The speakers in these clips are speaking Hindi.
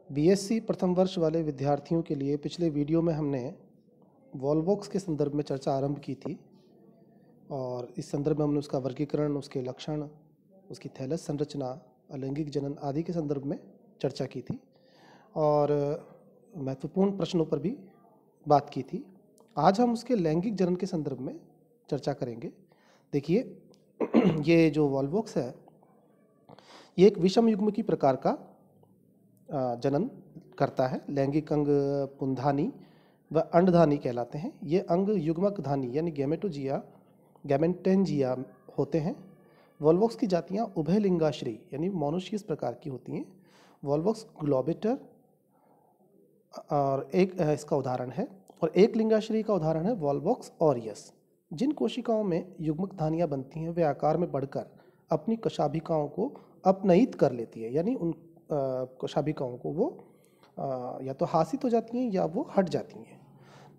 बीएससी प्रथम वर्ष वाले विद्यार्थियों के लिए पिछले वीडियो में हमने वॉल्वॉक्स के संदर्भ में चर्चा आरंभ की थी और इस संदर्भ में हमने उसका वर्गीकरण, उसके लक्षण, उसकी थैलस संरचना, अलैंगिक जनन आदि के संदर्भ में चर्चा की थी और महत्वपूर्ण प्रश्नों पर भी बात की थी। आज हम उसके लैंगिक जनन के संदर्भ में चर्चा करेंगे। देखिए ये जो वॉल्वॉक्स है ये एक विषम युग्म की प्रकार का जनन करता है। लैंगिक अंग पुंधानी व अंडधानी कहलाते हैं। ये अंग युग्मक धानी यानी गैमेटेंजिया होते हैं। वॉल्वॉक्स की जातियाँ उभय लिंगाश्रयी यानी मोनोशियस प्रकार की होती हैं। वॉल्वॉक्स ग्लोबेटर और एक इसका उदाहरण है और एक लिंगाश्रयी का उदाहरण है वॉल्वॉक्स ऑरियस। जिन कोशिकाओं में युग्मक धानियाँ बनती हैं वे आकार में बढ़कर अपनी कशाभिकाओं को अपनयित कर लेती है, यानी उन कोशाभिकाओं को वो या तो हासित हो जाती हैं या वो हट जाती हैं।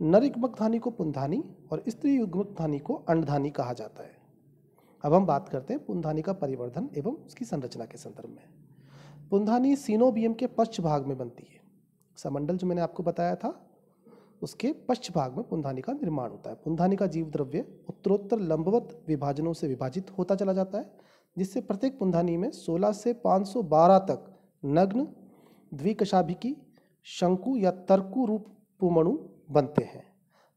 नर युग्मक धानी को पुंधानी और स्त्री युग्मक धानी को अंडधानी कहा जाता है। अब हम बात करते हैं पुंधानी का परिवर्धन एवं उसकी संरचना के संदर्भ में। पुंधानी सीनोबियम के पश्च भाग में बनती है। समंडल जो मैंने आपको बताया था उसके पश्च भाग में पुंधानी का निर्माण होता है। पुंधानी का जीव द्रव्य उत्तरोत्तर लंबवत विभाजनों से विभाजित होता चला जाता है, जिससे प्रत्येक पुंधानी में 16 से 512 तक नग्न द्विकशाभिकी शंकु या तर्कु रूप पुमणु बनते हैं।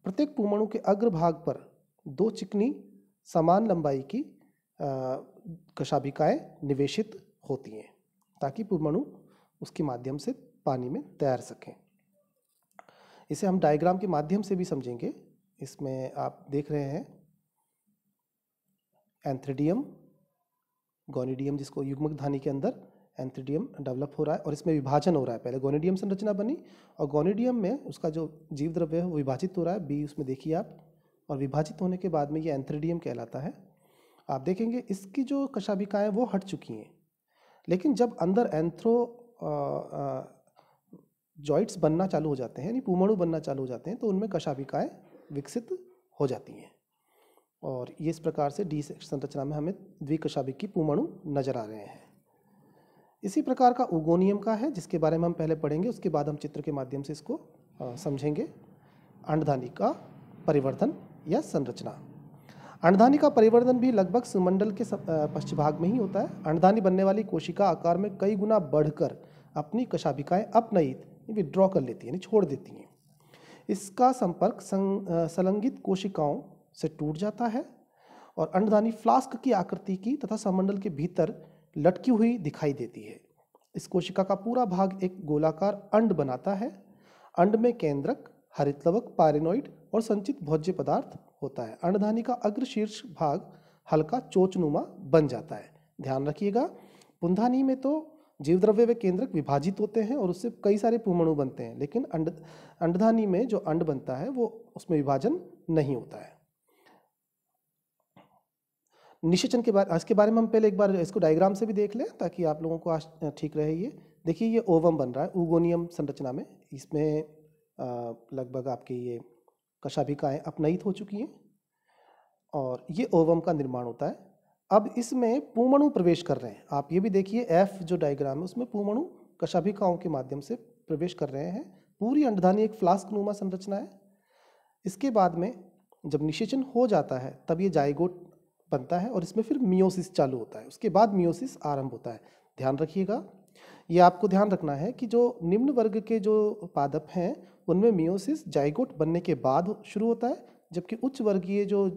प्रत्येक पुमणु के अग्रभाग पर 2 चिकनी समान लंबाई की कशाभिकाएं निवेशित होती हैं ताकि पुमणु उसके माध्यम से पानी में तैर सकें। इसे हम डायग्राम के माध्यम से भी समझेंगे। इसमें आप देख रहे हैं एंथ्रिडियम, गोनिडियम, जिसको युग्मक धानी के अंदर एंथ्रिडियम डेवलप हो रहा है और इसमें विभाजन हो रहा है। पहले गोनिडियम संरचना बनी और गोनिडियम में उसका जो जीव द्रव्य है वो विभाजित हो रहा है, बी उसमें देखिए आप, और विभाजित होने के बाद में ये एंथ्रिडियम कहलाता है। आप देखेंगे इसकी जो कशाभिकाएं वो हट चुकी हैं, लेकिन जब अंदर एंथ्रो जॉइंट्स बनना चालू हो जाते हैं यानी पुमणु बनना चालू हो जाते हैं तो उनमें कशाभिकाएं विकसित हो जाती हैं और ये इस प्रकार से डी संरचना में हमें द्विकशाभिकी पुमणु नजर आ रहे हैं। इसी प्रकार का उगोनियम का है जिसके बारे में हम पहले पढ़ेंगे, उसके बाद हम चित्र के माध्यम से इसको समझेंगे। अंडधानी का परिवर्धन या संरचना। अंडधानी का परिवर्धन भी लगभग सुमंडल के पश्च भाग में ही होता है। अंडधानी बनने वाली कोशिका आकार में कई गुना बढ़कर अपनी कशाभिकाएं अपनयित विड्रॉ कर लेती है, यानी छोड़ देती हैं। इसका संपर्क संलंगित कोशिकाओं से टूट जाता है और अंडधानी फ्लास्क की आकृति की तथा समंडल के भीतर लटकी हुई दिखाई देती है। इस कोशिका का पूरा भाग एक गोलाकार अंड बनाता है। अंड में केंद्रक, हरितलवक, पायरेनोइड और संचित भोज्य पदार्थ होता है। अंडधानी का अग्र शीर्ष भाग हल्का चोचनुमा बन जाता है। ध्यान रखिएगा, पुंधानी में तो जीव द्रव्य व केंद्रक विभाजित होते हैं और उससे कई सारे पुमणु बनते हैं, लेकिन अंडधानी में जो अंड बनता है वो उसमें विभाजन नहीं होता है। निषेचन के बारे इसके बारे में हम पहले एक बार इसको डायग्राम से भी देख लें ताकि आप लोगों को आज ठीक रहे। ये देखिए, ये ओवम बन रहा है उगोनियम संरचना में। इसमें लगभग आपकी ये कशाभिकाएं अपनयित हो चुकी हैं और ये ओवम का निर्माण होता है। अब इसमें पुमणु प्रवेश कर रहे हैं। आप ये भी देखिए, एफ जो डायग्राम है उसमें पुमणु कशाभिकाओं के माध्यम से प्रवेश कर रहे हैं। पूरी अंडधानी एक फ्लास्क नुमा संरचना है। इसके बाद में जब निषेचन हो जाता है तब ये जाइगोट बनता है और इसमें फिर मियोसिस चालू होता है। उसके बाद मियोसिस आरंभ होता है। ध्यान रखिएगा, ये आपको ध्यान रखना है कि जो निम्न वर्ग के जो पादप हैं उनमें मियोसिस जाइगोट बनने के बाद शुरू होता है, जबकि उच्च वर्गीय जो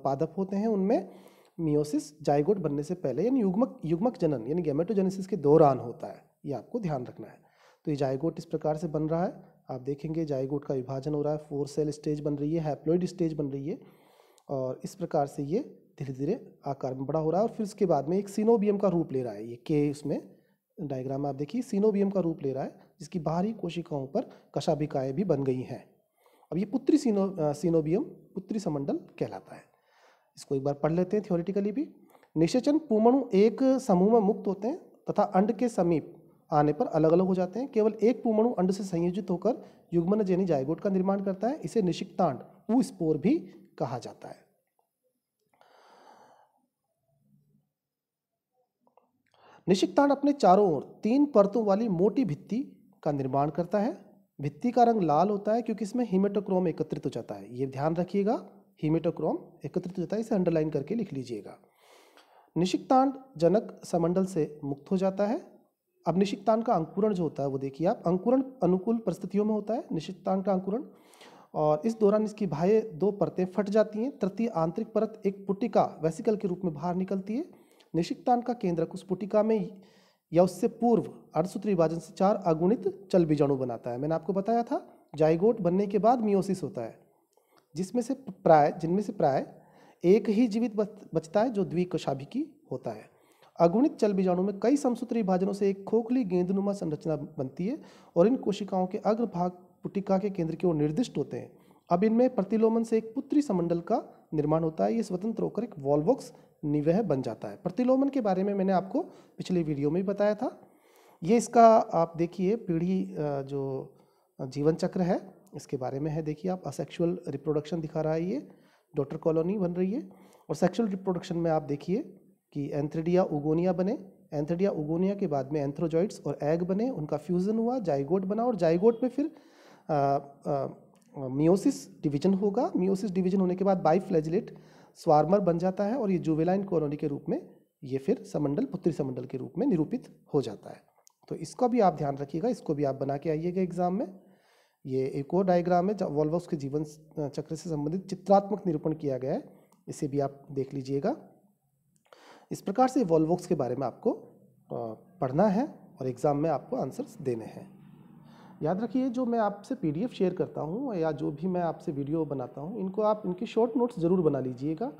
पादप होते हैं उनमें मियोसिस जाइगोट बनने से पहले यानी युग्मक जनन यानी गैमेटोजेनेसिस के दौरान होता है। ये आपको ध्यान रखना है। तो ये जाइगोट इस प्रकार से बन रहा है। आप देखेंगे जाइगोट का विभाजन हो रहा है, 4 सेल स्टेज बन रही है, हैप्लॉइड स्टेज बन रही है और इस प्रकार से ये धीरे धीरे आकार में बड़ा हो रहा है और फिर उसके बाद में एक सीनोबियम का रूप ले रहा है। ये के उसमें डायग्राम में आप देखिए सीनोबियम का रूप ले रहा है, जिसकी बाहरी कोशिकाओं पर कशाभिकाएं भी बन गई हैं। अब ये पुत्री सीनोबियम पुत्री समंडल कहलाता है। इसको एक बार पढ़ लेते हैं थ्योरेटिकली भी। निषेचन पुमणु एक समूह में मुक्त होते हैं तथा अंड के समीप आने पर अलग अलग हो जाते हैं। केवल एक पुमणु अंड से संयोजित होकर युग्मनज यानी जाइगोट का निर्माण करता है। इसे निषिक्तांड ऊस्पोर भी कहा जाता है। निषिक्तांड अपने चारों ओर 3 परतों वाली मोटी भित्ति का निर्माण करता है। भित्ति का रंग लाल होता है क्योंकि इसमें हेमेटोक्रोम एकत्रित हो जाता है। ये ध्यान रखिएगा, हेमेटोक्रोम एकत्रित हो जाता है, इसे अंडरलाइन करके लिख लीजिएगा। निषिक्तांड जनक समंडल से मुक्त हो जाता है। अब निषिक्तांड का अंकुरण जो होता है वो देखिए आप, अंकुरण अनुकूल परिस्थितियों में होता है निषिक्तांड का अंकुरण, और इस दौरान इसकी बाह्य 2 परतें फट जाती हैं। तृतीय आंतरिक परत एक पुटिका वेसिकल के रूप में बाहर निकलती है। निषिक्तांड का केंद्रक उस पुटिका में या उससे पूर्व अर्धसूत्री विभाजन से 4 अगुणित चल बीजाणु बनाता है। मैंने आपको बताया था जाइगोट बनने के बाद मियोसिस होता है, जिनमें से प्राय एक ही जीवित बचता है जो द्विकोशाभिकी होता है। अगुणित चल बीजाणु में कई समसूत्री विभाजनों से एक खोखली गेंदनुमा संरचना बनती है और इन कोशिकाओं के अग्रभाग पुटिका के केंद्र की ओर निर्दिष्ट होते हैं। अब इनमें प्रतिलोमन से एक पुत्री समंडल का निर्माण होता है। ये स्वतंत्र होकर एक वॉल्वॉक्स निवह बन जाता है। प्रतिलोमन के बारे में मैंने आपको पिछले वीडियो में बताया था। ये इसका आप देखिए पीढ़ी जो जीवन चक्र है इसके बारे में है। देखिए आप असेक्सुअल रिप्रोडक्शन दिखा रहा है, ये डॉटर कॉलोनी बन रही है। और सेक्सुअल रिप्रोडक्शन में आप देखिए कि एंथ्रिडिया उगोनिया बने, एंथ्रिडिया उगोनिया के बाद में एंथ्रोजॉइड्स और एग बने, उनका फ्यूजन हुआ, जाइगोट बना और जाइगोट में फिर मियोसिस डिवीजन होगा। मियोसिस डिवीजन होने के बाद बाइफ्लैजिलेट स्वार्मर बन जाता है और ये जुवेलाइन कॉलोनी के रूप में ये फिर समंडल पुत्री समंडल के रूप में निरूपित हो जाता है। तो इसका भी आप ध्यान रखिएगा, इसको भी आप बना के आइएगा एग्जाम में। ये एक और डायग्राम है जब वॉल्वॉक्स के जीवन चक्र से संबंधित चित्रात्मक निरूपण किया गया है, इसे भी आप देख लीजिएगा। इस प्रकार से वॉल्वॉक्स के बारे में आपको पढ़ना है और एग्ज़ाम में आपको आंसर्स देने हैं। याद रखिए जो मैं आपसे PDF शेयर करता हूँ या जो भी मैं आपसे वीडियो बनाता हूँ, इनको आप इनके शॉर्ट नोट्स ज़रूर बना लीजिएगा।